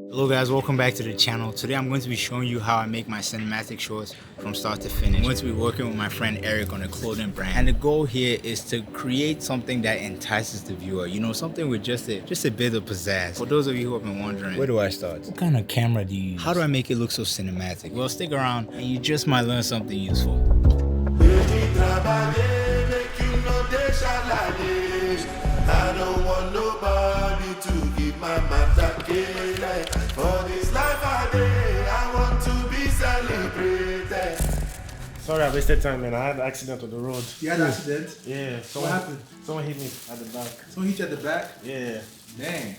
Hello guys, welcome back to the channel. Today I'm going to be showing you how I make my cinematic shorts from start to finish. I'm going to be working with my friend Eric on a clothing brand, and the goal here is to create something that entices the viewer, you know, something with just a bit of pizzazz. For those of you who have been wondering, where do I start? What kind of camera do you use? How do I make it look so cinematic? Well, stick around and you just might learn something useful. I don't want nobody to give my matter care. For this life I want to be celebrated. Sorry, I wasted time, man. I had an accident on the road. You had an accident? Yeah. What happened? Someone hit me at the back. Someone hit you at the back? Yeah. Dang.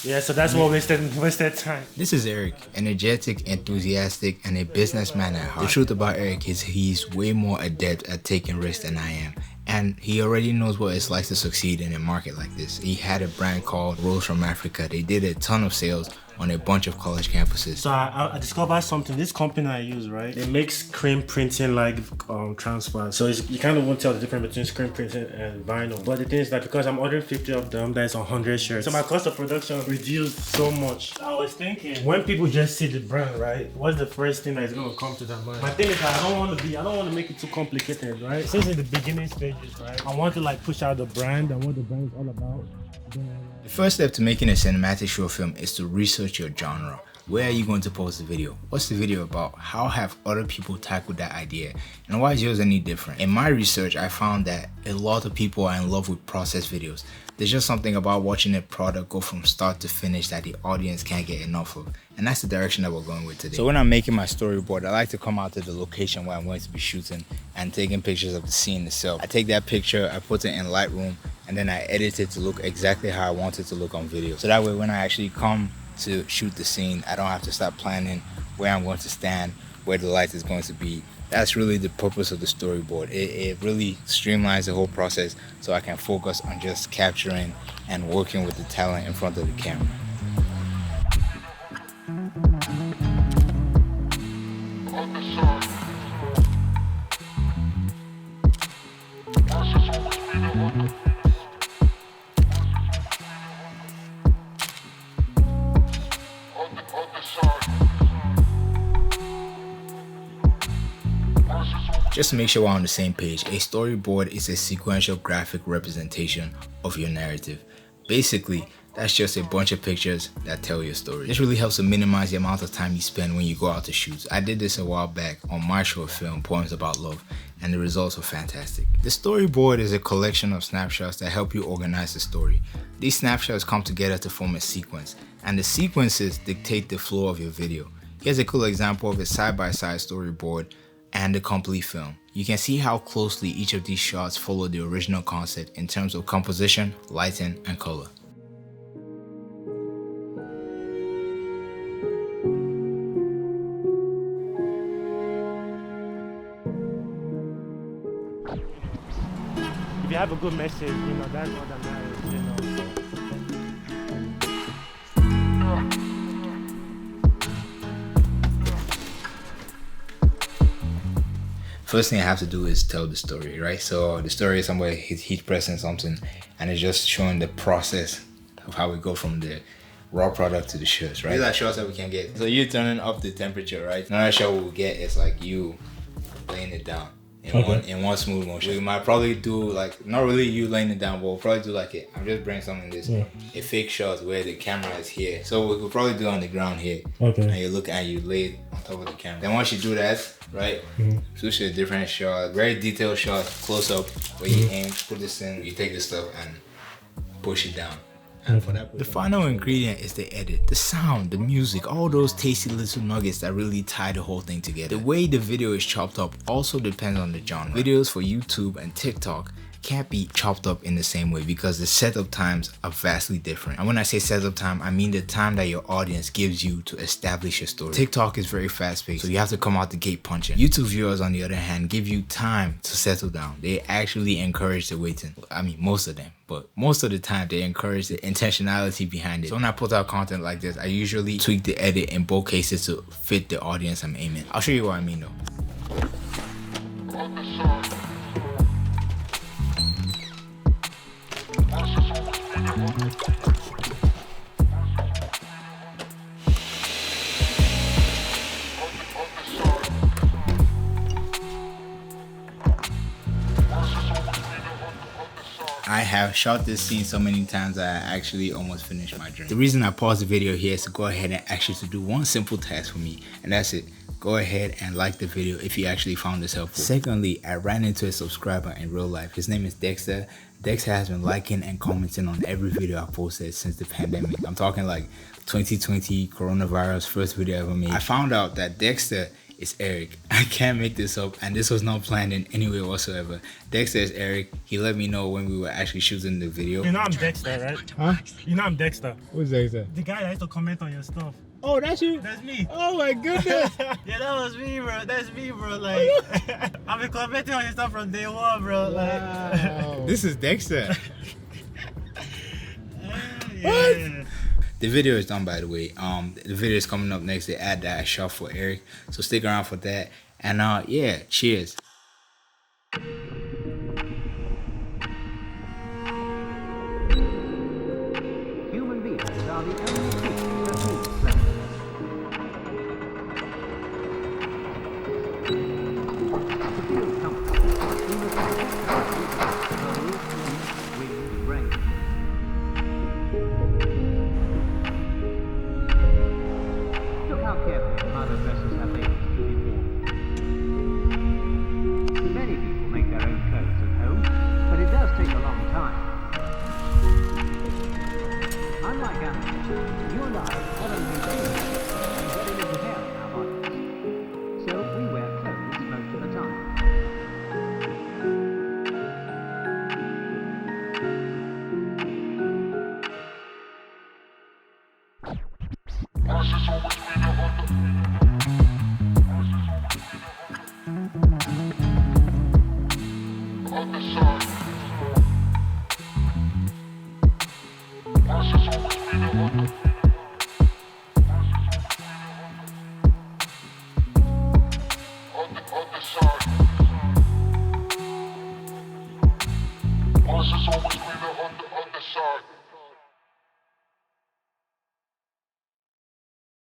Yeah, so that's what wasted time. This is Eric, energetic, enthusiastic, and a businessman at heart. The truth about Eric is he's way more adept at taking risks than I am. And he already knows what it's like to succeed in a market like this. He had a brand called Rose from Africa. They did a ton of sales on a bunch of college campuses. So I discovered something. This company I use, right? It makes screen printing like transfer. So you kind of won't tell the difference between screen printing and vinyl. But the thing is that because I'm ordering 50 of them, that's 100 shirts. So my cost of production reduced so much. I was thinking, when people just see the brand, right? What's the first thing that is going to come to their mind? My thing is that I don't want to make it too complicated, right? Since in the beginning stages, right? I want to like push out the brand and what the brand is all about. The first step to making a cinematic short film is to research your genre. Where are you going to post the video? What's the video about? How have other people tackled that idea? And why is yours any different? In my research, I found that a lot of people are in love with process videos. There's just something about watching a product go from start to finish that the audience can't get enough of. And that's the direction that we're going with today. So when I'm making my storyboard, I like to come out to the location where I'm going to be shooting and taking pictures of the scene itself. I take that picture, I put it in Lightroom, and then I edit it to look exactly how I want it to look on video. So that way when I actually come to shoot the scene, I don't have to start planning where I'm going to stand, where the light is going to be. That's really the purpose of the storyboard. It really streamlines the whole process so I can focus on just capturing and working with the talent in front of the camera. Just to make sure we're on the same page, a storyboard is a sequential graphic representation of your narrative. Basically, that's just a bunch of pictures that tell your story. This really helps to minimize the amount of time you spend when you go out to shoot. I did this a while back on my short film, Poems About Love, and the results were fantastic. The storyboard is a collection of snapshots that help you organize the story. These snapshots come together to form a sequence, and the sequences dictate the flow of your video. Here's a cool example of a side-by-side storyboard and the complete film. You can see how closely each of these shots follow the original concept in terms of composition, lighting, and color. If you have a good message, you know, that's what that matters, you know. First thing I have to do is tell the story, right? So the story is somebody heat pressing something, and it's just showing the process of how we go from the raw product to the shirts, right? These are shots that we can get. So you're turning up the temperature, right? Another shot we'll get is like you laying it down in one smooth motion. We might probably do like, not really you laying it down, but we'll probably do like I'm just brainstorming this, a fake shot where the camera is here. So we could probably do it on the ground here. Okay. And you look and you lay it on top of the camera. Then once you do that, right, switch to a different shot, very detailed shot, close up, where you aim, put this in, you take this stuff and push it down. And for that, the final ingredient is the edit, the sound, the music, all those tasty little nuggets that really tie the whole thing together. The way the video is chopped up also depends on the genre. Videos for YouTube and TikTok can't be chopped up in the same way because the setup times are vastly different. And when I say setup time, I mean the time that your audience gives you to establish your story. TikTok is very fast paced, so you have to come out the gate punching. YouTube viewers, on the other hand, give you time to settle down. They actually encourage the waiting. I mean, most of them, but most of the time they encourage the intentionality behind it. So when I put out content like this, I usually tweak the edit in both cases to fit the audience I'm aiming. I'll show you what I mean though. have shot this scene so many times I actually almost finished my drink. The reason I paused the video here is to go ahead and actually to do one simple task for me, and that's it. Go ahead and like the video if you actually found this helpful. Secondly, I ran into a subscriber in real life. His name is Dexter. Dexter has been liking and commenting on every video I posted since the pandemic. I'm talking like 2020 coronavirus, first video I ever made. I found out that Dexter is Eric. I can't make this up, and this was not planned in any way whatsoever. Dexter is Eric. He let me know when we were actually shooting the video. You know I'm Dexter, right? Huh? You know I'm Dexter. Who's Dexter? The guy that used to comment on your stuff. Oh, that's you? That's me. Oh my goodness. Yeah, that was me, bro. That's me, bro. Like, I've been commenting on your stuff from day one, bro. Wow. Like, This is Dexter. yeah. What? The video is done, by the way. The video is coming up next. The ad that I shot for Eric, so stick around for that. And yeah, cheers. Human beings are the only creatures that need pleasure. To feel comfort, we must protect our nose, teeth, wing, brain. Look how carefully mother dresses her babies to be warm. Many people make their own clothes at home, but it does take a long time. Unlike animals, you and I have only feelings and very little hair on our bodies. So we wear clothes most of the time. Always